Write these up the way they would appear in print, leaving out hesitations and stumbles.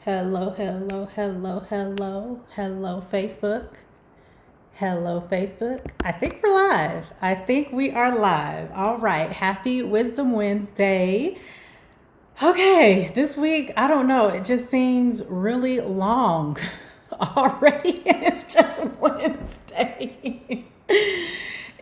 Hello, hello, hello, hello, hello, Facebook. Hello, Facebook. I think we're live. I think we are live. All right. Happy Wisdom Wednesday. Okay, this week, I don't know. It just seems really long already, and it's just Wednesday.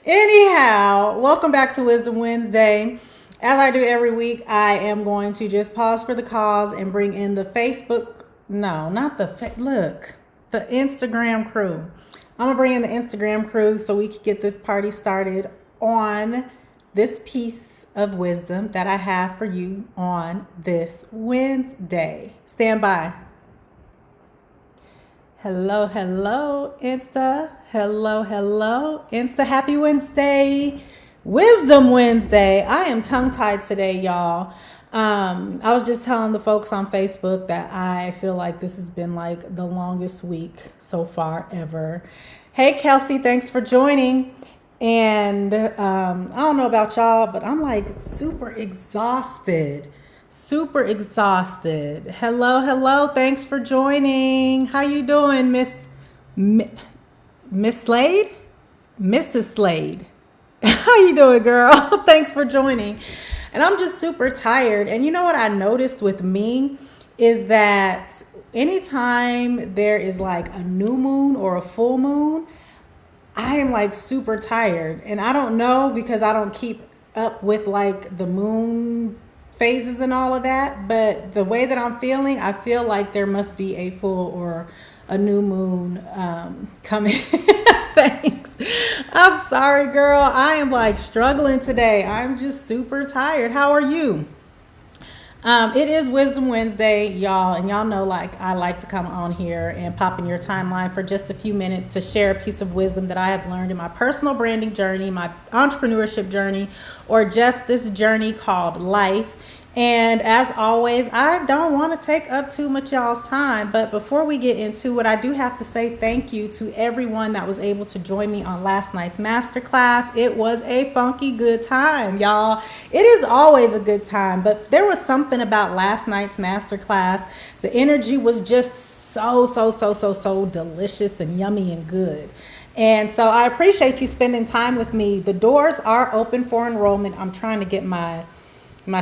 Anyhow, welcome back to Wisdom Wednesday. As I do every week, I am going to just pause for the cause and bring in the Facebook. No, not look, the Instagram crew. I'm gonna bring in the Instagram crew so we can get this party started on this piece of wisdom that I have for you on this Wednesday. Stand by. Hello, hello, Insta. Hello, hello, Insta. Happy Wednesday. Wisdom Wednesday. I am tongue-tied today, y'all. I was just telling the folks on Facebook that I feel like this has been like the longest week so far ever. Hey, Kelsey, thanks for joining. And I don't know about y'all, but I'm like super exhausted. Super exhausted. Hello, hello. Thanks for joining. How you doing, Miss Slade? Mrs. Slade. How you doing, girl? Thanks for joining. And I'm just super tired. And you know what I noticed with me is that anytime there is like a new moon or a full moon, I am like super tired. And I don't know because I don't keep up with like the moon phases and all of that, but the way that I'm feeling, I feel like there must be a full or a new moon coming. Thanks. I'm sorry, girl. I am like struggling today. I'm just super tired. How are you? It is Wisdom Wednesday, y'all, and y'all know like I like to come on here and pop in your timeline for just a few minutes to share a piece of wisdom that I have learned in my personal branding journey, my entrepreneurship journey, or just this journey called life. And as always, I don't want to take up too much y'all's time, but before we get into it, I do have to say thank you to everyone that was able to join me on last night's masterclass. It was a funky good time, y'all. It is always a good time, but there was something about last night's masterclass. The energy was just so delicious and yummy and good. And so I appreciate you spending time with me. The doors are open for enrollment. I'm trying to get my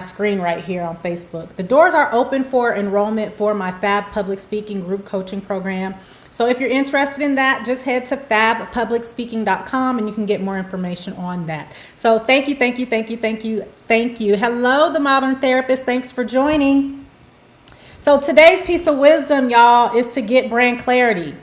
screen right here on Facebook. The doors are open for enrollment for my Fab Public Speaking group coaching program. So if you're interested in that, just head to fabpublicspeaking.com and you can get more information on that. So thank you. Hello, the Modern Therapist. Thanks for joining. So today's piece of wisdom, y'all, is to get brand clarity,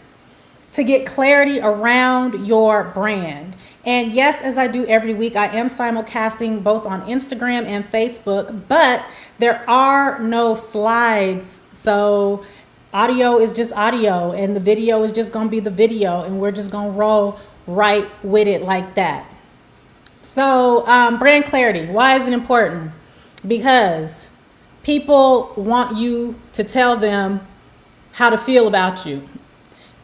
to get clarity around your brand. And yes, as I do every week, I am simulcasting both on Instagram and Facebook, but there are no slides. So audio is just audio and the video is just going to be the video, and we're just going to roll right with it like that. So brand clarity, why is it important? Because people want you to tell them how to feel about you.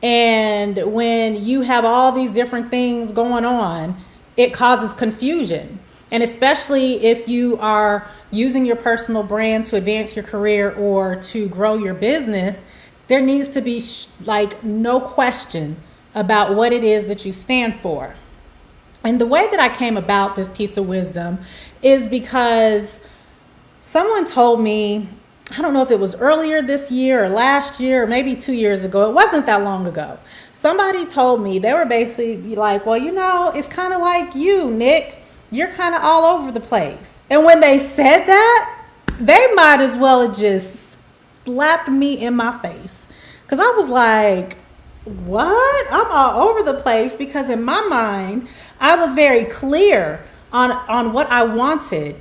And when you have all these different things going on, it causes confusion. And especially if you are using your personal brand to advance your career or to grow your business, there needs to be like no question about what it is that you stand for. And the way that I came about this piece of wisdom is because someone told me, I don't know if it was earlier this year or last year or maybe 2 years ago. It wasn't that long ago. Somebody told me, they were basically like, well, you know, it's kind of like you, Nick. You're kind of all over the place. And when they said that, they might as well have just slapped me in my face. Because I was like, what? I'm all over the place, because in my mind, I was very clear on what I wanted,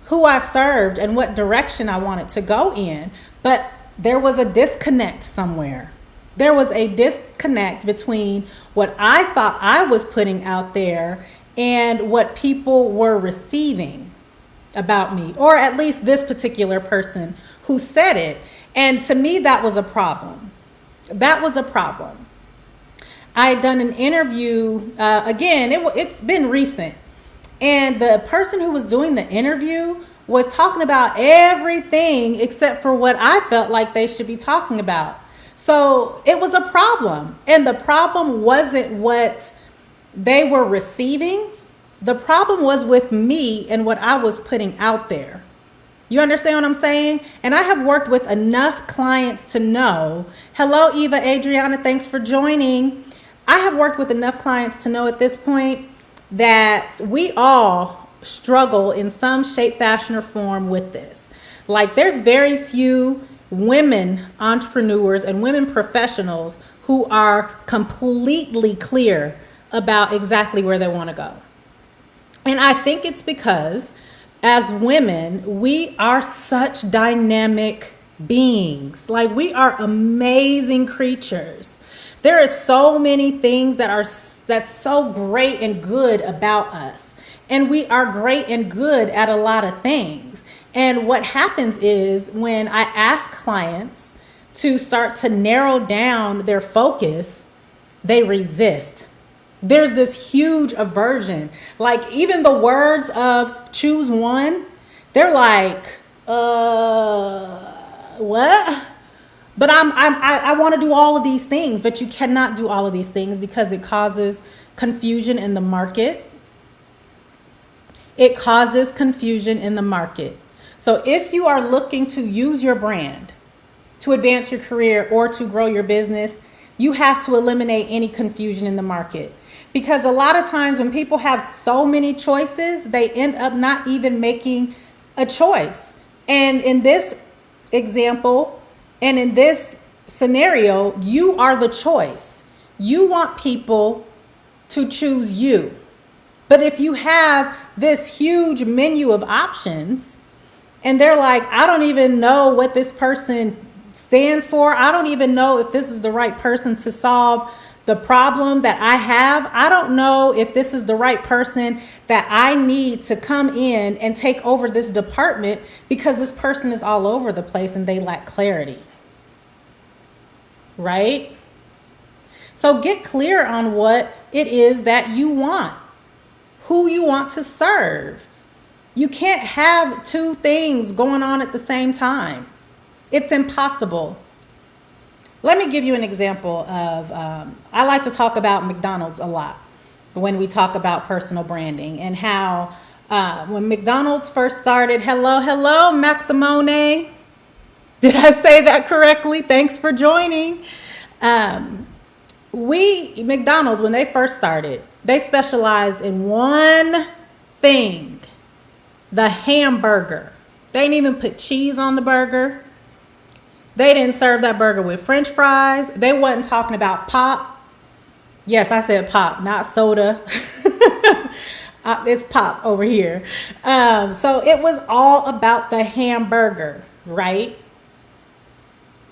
who I served, and what direction I wanted to go in. But there was a disconnect somewhere. There was a disconnect between what I thought I was putting out there and what people were receiving about me, or at least this particular person who said it. And to me, that was a problem. That was a problem. I had done an interview, again, it's been recent. And the person who was doing the interview was talking about everything except for what I felt like they should be talking about. So it was a problem. And the problem wasn't what they were receiving. The problem was with me and what I was putting out there. You understand what I'm saying? And I have worked with enough clients to know. Hello, Eva, Adriana, thanks for joining. I have worked with enough clients to know at this point that we all struggle in some shape, fashion, or form with this. Like, there's very few women entrepreneurs and women professionals who are completely clear about exactly where they want to go. And I think it's because as women, we are such dynamic beings. Like, we are amazing creatures. There is so many things that's so great and good about us. And we are great and good at a lot of things. And what happens is when I ask clients to start to narrow down their focus, they resist. There's this huge aversion. Like, even the words of choose one, they're like, what? But I want to do all of these things, but you cannot do all of these things because it causes confusion in the market. It causes confusion in the market. So if you are looking to use your brand to advance your career or to grow your business, you have to eliminate any confusion in the market. Because a lot of times when people have so many choices, they end up not even making a choice. And in this example, and in this scenario, you are the choice. You want people to choose you. But if you have this huge menu of options and they're like, I don't even know what this person stands for. I don't even know if this is the right person to solve the problem that I have. I don't know if this is the right person that I need to come in and take over this department because this person is all over the place and they lack clarity. Right? So get clear on what it is that you want, who you want to serve. You can't have two things going on at the same time. It's impossible. Let me give you an example of, I like to talk about McDonald's a lot when we talk about personal branding and how when McDonald's first started, hello, Maximone. Did I say that correctly? Thanks for joining. McDonald's, when they first started, they specialized in one thing, the hamburger. They didn't even put cheese on the burger. They didn't serve that burger with French fries. They wasn't talking about pop. Yes, I said pop, not soda. It's pop over here. So it was all about the hamburger, right?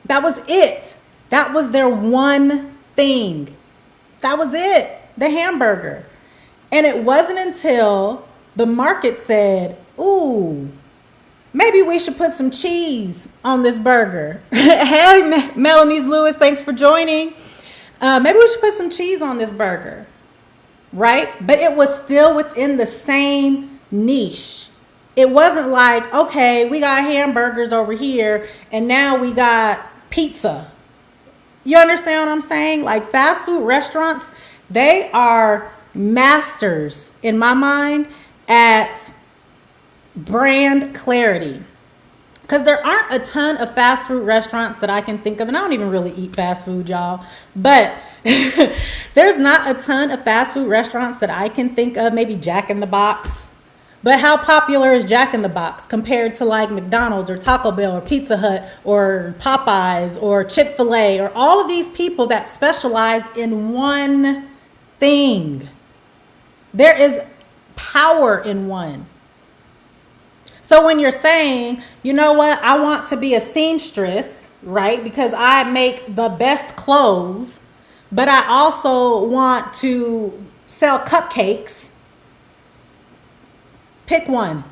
That was it. That was their one thing. That was it. The hamburger. And it wasn't until the market said, ooh, maybe we should put some cheese on this burger. Hey, Melanie's Lewis, thanks for joining. Maybe we should put some cheese on this burger, right? But it was still within the same niche. It wasn't like, okay, we got hamburgers over here and now we got pizza. You understand what I'm saying? Like, fast food restaurants, they are masters, in my mind, at brand clarity. Because there aren't a ton of fast food restaurants that I can think of, and I don't even really eat fast food, y'all. But there's not a ton of fast food restaurants that I can think of, maybe Jack in the Box. But how popular is Jack in the Box compared to like McDonald's or Taco Bell or Pizza Hut or Popeyes or Chick-fil-A or all of these people that specialize in one thing? There is power in one. So when you're saying, you know what, I want to be a seamstress, right? Because I make the best clothes, but I also want to sell cupcakes. Pick one.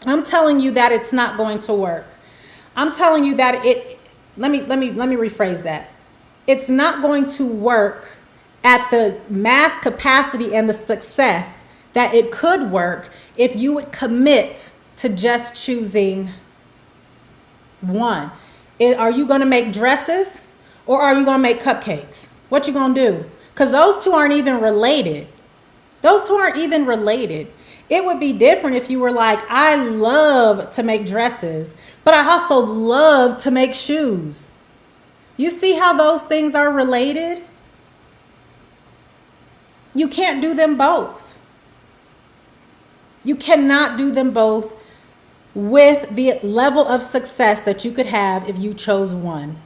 I'm telling you that it's not going to work. I'm telling you that let me rephrase that. It's not going to work at the mass capacity and the success that it could work if you would commit to just choosing one? Are you going to make dresses or are you going to make cupcakes? What you going to do? Because those two aren't even related. Those two aren't even related. It would be different if you were like, I love to make dresses, but I also love to make shoes. You see how those things are related? You can't do them both. You cannot do them both with the level of success that you could have if you chose one.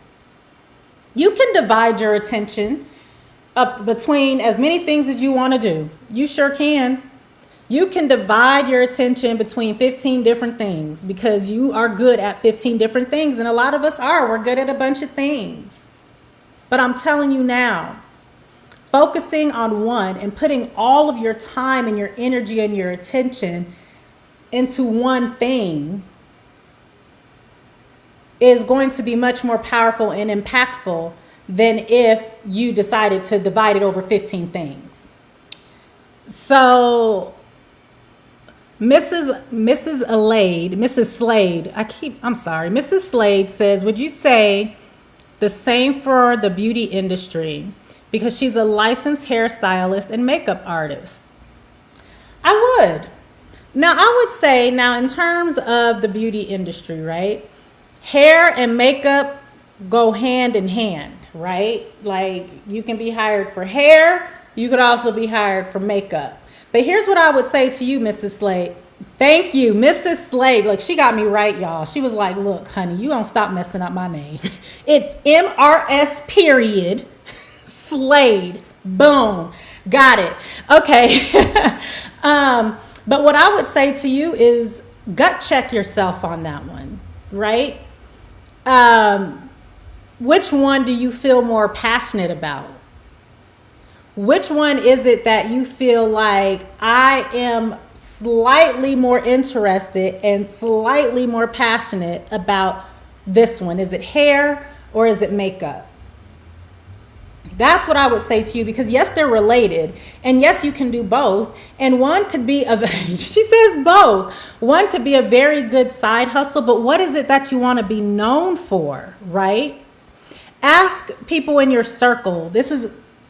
You can divide your attention up between as many things as you want to do. You sure can. You can divide your attention between 15 different things because you are good at 15 different things. And a lot of us are. We're good at a bunch of things. But I'm telling you now, focusing on one and putting all of your time and your energy and your attention into one thing is going to be much more powerful and impactful than if you decided to divide it over 15 things. So Mrs. Slade says, would you say the same for the beauty industry? Because she's a licensed hairstylist and makeup artist. I would. Now, I would say, in terms of the beauty industry, right? Hair and makeup go hand in hand, right? Like, you can be hired for hair. You could also be hired for makeup. But here's what I would say to you, Mrs. Slade. Thank you, Mrs. Slade. Look, she got me right, y'all. She was like, look, honey, you gonna stop messing up my name. It's MRS period Slade. Boom. Got it. Okay. But what I would say to you is gut check yourself on that one, right? Which one do you feel more passionate about? Which one is it that you feel like I am slightly more interested and slightly more passionate about this one? Is it hair or is it makeup? That's what I would say to you, because yes, they're related, and yes, you can do both. And one could be she says both. One could be a very good side hustle, but what is it that you want to be known for, right? Ask people in your circle.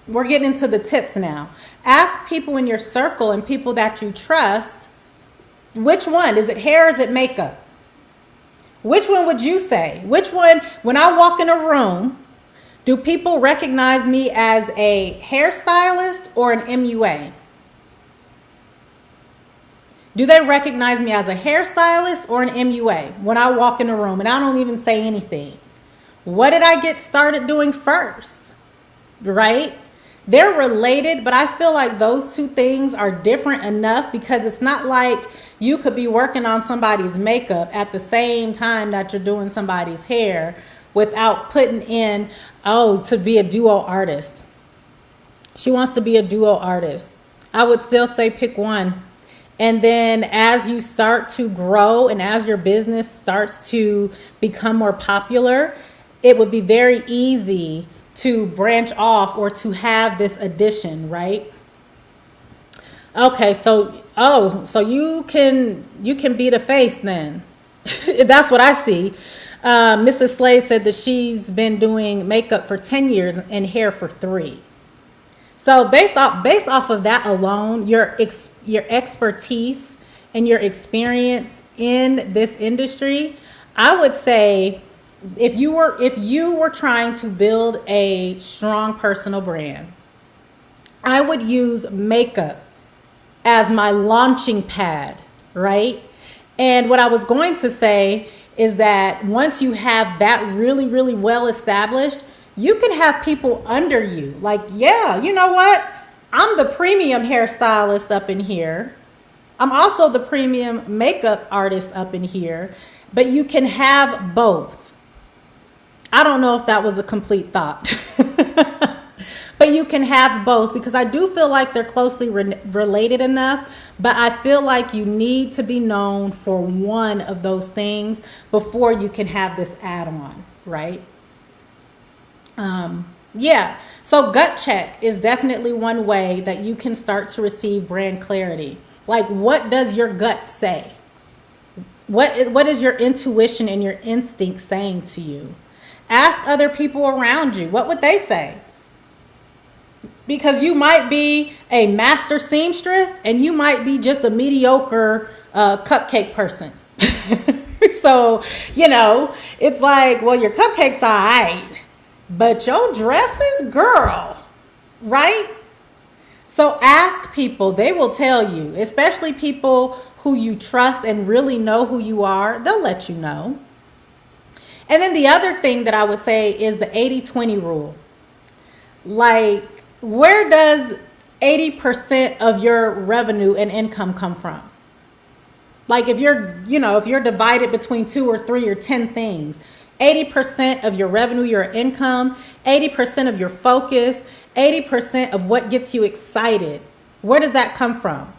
We're getting into the tips now. Ask people in your circle and people that you trust, which one? Is it hair or is it makeup? Which one would you say? Which one, when I walk in a room, do people recognize me as a hairstylist or an MUA? Do they recognize me as a hairstylist or an MUA when I walk in a room and I don't even say anything? What did I get started doing first? Right? They're related, but I feel like those two things are different enough, because it's not like you could be working on somebody's makeup at the same time that you're doing somebody's hair without putting in, to be a duo artist. She wants to be a duo artist. I would still say pick one. And then as you start to grow and as your business starts to become more popular, it would be very easy to branch off or to have this addition, right? Okay, so you can be the face then. That's what I see. Mrs. Slade said that she's been doing makeup for 10 years and hair for 3. So based off of that alone, your expertise and your experience in this industry, I would say if you were trying to build a strong personal brand, I would use makeup as my launching pad, right? And what I was going to say is that once you have that really, really well established, you can have people under you. Like, yeah, you know what? I'm the premium hairstylist up in here. I'm also the premium makeup artist up in here, but you can have both. I don't know if that was a complete thought, but you can have both, because I do feel like they're closely related enough, but I feel like you need to be known for one of those things before you can have this add-on, right? Yeah, so gut check is definitely one way that you can start to receive brand clarity. Like, what does your gut say? What is your intuition and your instinct saying to you? Ask other people around you. What would they say? Because you might be a master seamstress and you might be just a mediocre cupcake person. So, it's like, well, your cupcakes are all right, but your dresses, girl, right? So ask people, they will tell you, especially people who you trust and really know who you are, they'll let you know. And then the other thing that I would say is the 80-20 rule. Like, where does 80% of your revenue and income come from? Like if you're divided between 2 or 3 or 10 things, 80% of your revenue, your income, 80% of your focus, 80% of what gets you excited, where does that come from?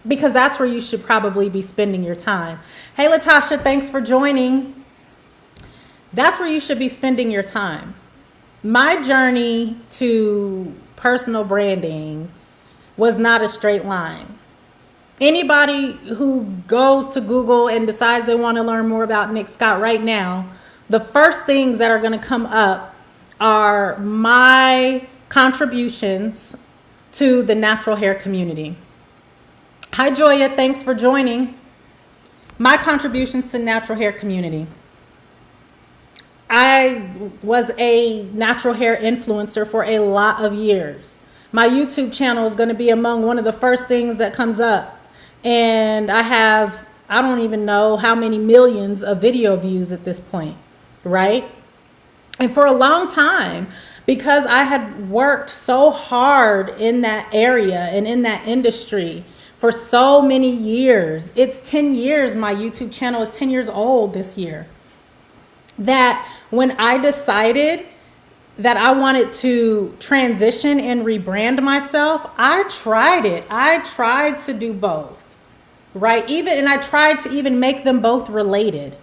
Because that's where you should probably be spending your time. Hey, Latasha, thanks for joining. That's where you should be spending your time. My journey to personal branding was not a straight line. Anybody who goes to Google and decides they want to learn more about Nick Scott right now, the first things that are going to come up are my contributions to the natural hair community. Hi, Joya. Thanks for joining. My contributions to the natural hair community. I was a natural hair influencer for a lot of years. My YouTube channel is going to be among one of the first things that comes up. And I don't even know how many millions of video views at this point, right? And for a long time, because I had worked so hard in that area and in that industry for so many years, it's 10 years, my YouTube channel is 10 years old this year, that when I decided that I wanted to transition and rebrand myself, I tried it. I tried to do both. Right? And I tried to even make them both related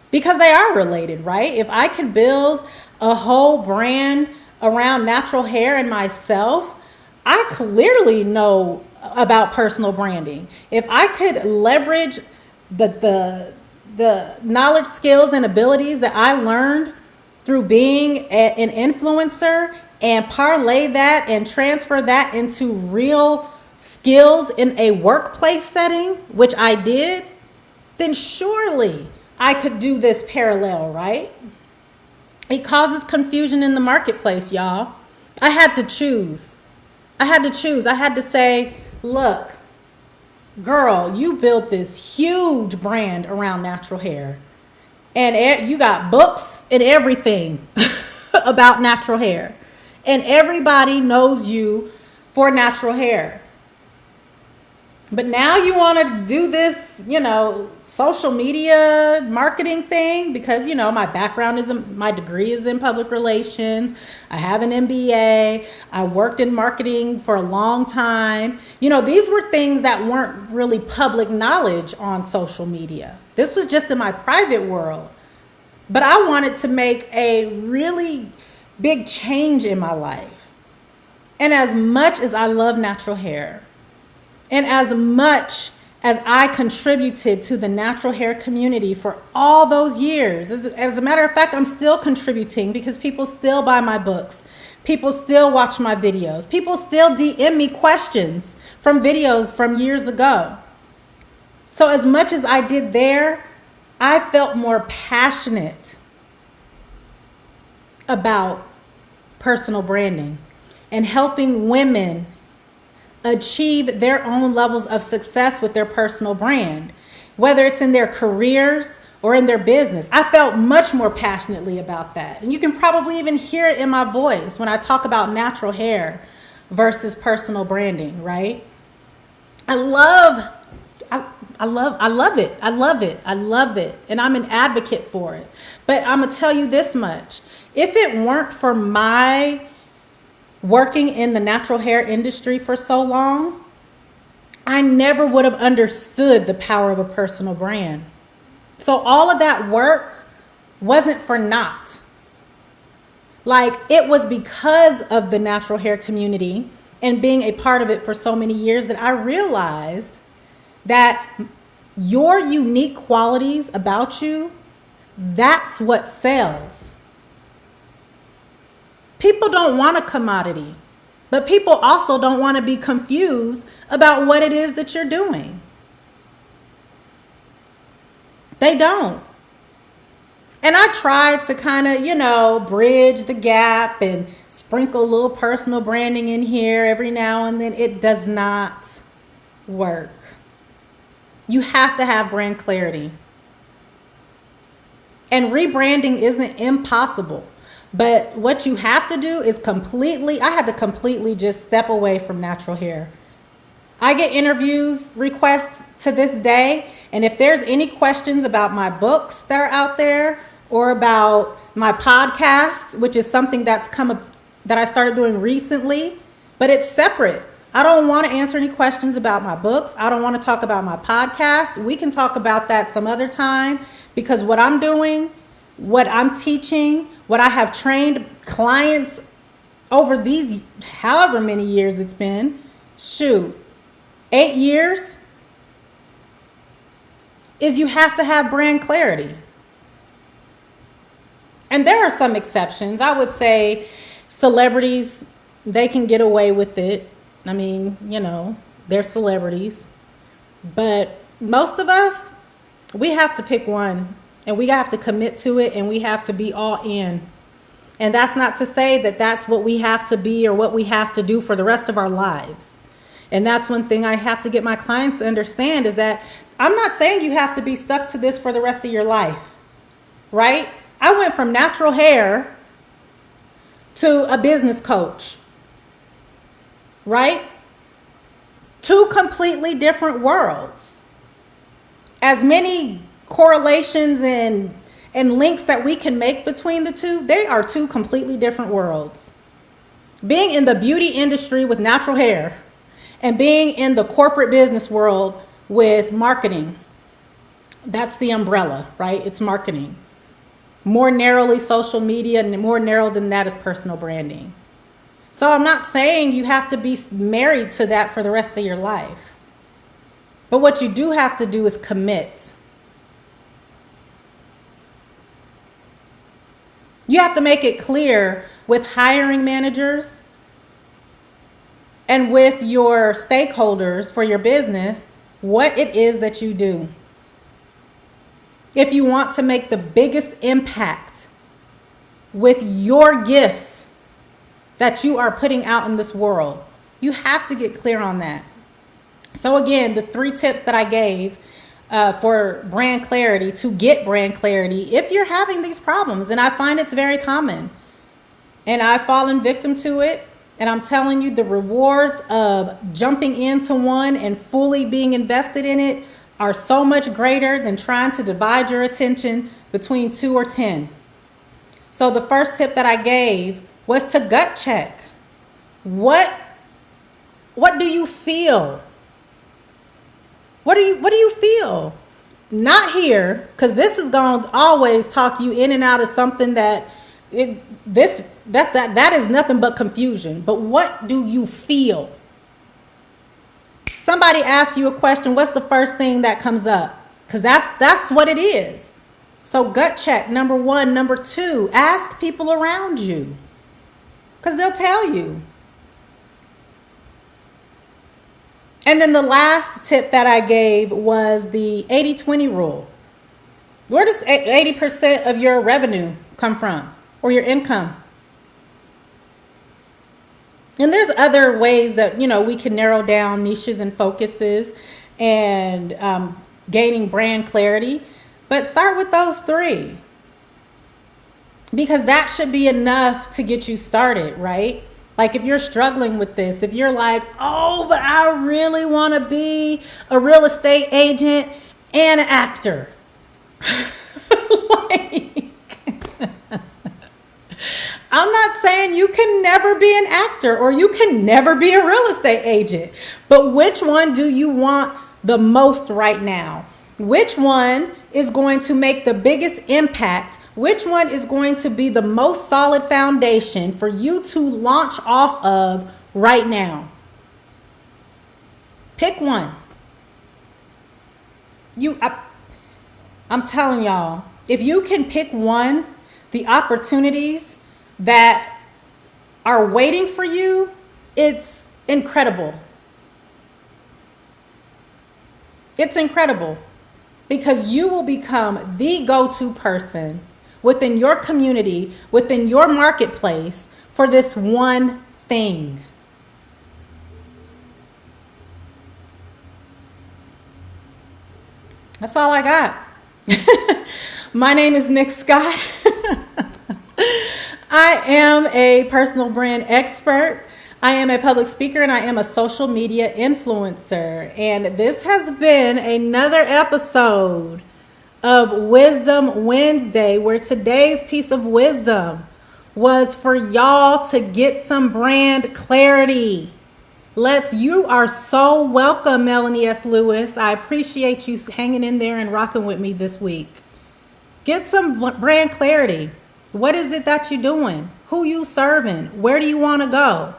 because they are related, right? If I could build a whole brand around natural hair and myself, I clearly know about personal branding. If I could leverage the knowledge, skills, and abilities that I learned through being an influencer and parlay that and transfer that into real skills in a workplace setting, which I did, then surely I could do this parallel, right? It causes confusion in the marketplace, y'all. I had to choose. I had to say, look, girl, you built this huge brand around natural hair. And you got books and everything about natural hair. And everybody knows you for natural hair. But now you want to do this, social media marketing thing because, my background my degree is in public relations. I have an MBA. I worked in marketing for a long time. These were things that weren't really public knowledge on social media. This was just in my private world. But I wanted to make a really big change in my life. And as much as I love natural hair, and as much as I contributed to the natural hair community for all those years, as a matter of fact, I'm still contributing because people still buy my books. People still watch my videos. People still DM me questions from videos from years ago. So as much as I did there, I felt more passionate about personal branding and helping women achieve their own levels of success with their personal brand, whether it's in their careers or in their business. I felt much more passionately about that. And you can probably even hear it in my voice when I talk about natural hair versus personal branding, right? I love it. And I'm an advocate for it. But I'm going to tell you this much. If it weren't for my working in the natural hair industry for so long, I never would have understood the power of a personal brand. So all of that work wasn't for naught. Like, it was because of the natural hair community and being a part of it for so many years that I realized that Your unique qualities about you, that's what sells. People don't want a commodity, but people also don't want to be confused about what it is that you're doing. They don't. And I tried to kind of, bridge the gap and sprinkle a little personal branding in here every now and then. It does not work. You have to have brand clarity. And rebranding isn't impossible. But what you have to do is I had to completely just step away from natural hair. I get interviews requests to this day. And if there's any questions about my books that are out there or about my podcast, which is something that I started doing recently, but it's separate. I don't want to answer any questions about my books. I don't want to talk about my podcast. We can talk about that some other time, because what I'm doing, what I'm teaching, what I have trained clients over these however many years it's been, 8 years, is you have to have brand clarity. And there are some exceptions. I would say celebrities, they can get away with it. I mean, they're celebrities. But most of us, we have to pick one, and we have to commit to it, and we have to be all in. And that's not to say that that's what we have to be or what we have to do for the rest of our lives. And that's one thing I have to get my clients to understand, is that I'm not saying you have to be stuck to this for the rest of your life, right? I went from natural hair to a business coach, right? Two completely different worlds. As many correlations and links that we can make between the two, they are two completely different worlds. Being in the beauty industry with natural hair and being in the corporate business world with marketing, that's the umbrella, right? It's marketing. More narrowly, social media, and more narrow than that is personal branding. So I'm not saying you have to be married to that for the rest of your life. But what you do have to do is commit. You have to make it clear with hiring managers and with your stakeholders for your business what it is that you do. If you want to make the biggest impact with your gifts that you are putting out in this world, you have to get clear on that. So again, the 3 tips that I gave for brand clarity, to get brand clarity, if you're having these problems, and I find it's very common, and I've fallen victim to it, and I'm telling you, the rewards of jumping into one and fully being invested in it are so much greater than trying to divide your attention between 2 or 10. So the first tip that I gave was to gut check. What do you feel? What do you feel? Not here, because this is going to always talk you in and out of something that is nothing but confusion. But what do you feel? Somebody asks you a question, what's the first thing that comes up? Because that's what it is. So gut check, number 1. Number 2, ask people around you, because they'll tell you. And then the last tip that I gave was the 80-20 rule. Where does 80% of your revenue come from, or your income? And there's other ways that, we can narrow down niches and focuses and gaining brand clarity. But start with those 3. Because that should be enough to get you started, right? Like if you're struggling with this, if you're like, oh, but I really want to be a real estate agent and an actor. I'm not saying you can never be an actor or you can never be a real estate agent, but which one do you want the most right now? Which one is going to make the biggest impact? Which one is going to be the most solid foundation for you to launch off of right now? Pick one. I'm telling y'all, if you can pick one, the opportunities that are waiting for you, it's incredible. It's incredible because you will become the go-to person within your community, within your marketplace for this one thing. That's all I got. My name is Nick Scott. I am a personal brand expert. I am a public speaker and I am a social media influencer. And this has been another episode of Wisdom Wednesday, where today's piece of wisdom was for y'all to get some brand clarity. You are so welcome, Melanie S. Lewis. I appreciate you hanging in there and rocking with me this week. Get some brand clarity. What is it that you're doing? Who you serving? Where do you want to go?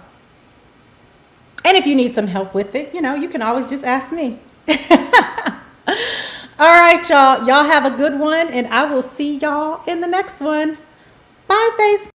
And if you need some help with it, you can always just ask me. All right, y'all. Y'all have a good one, and I will see y'all in the next one. Bye, Facebook.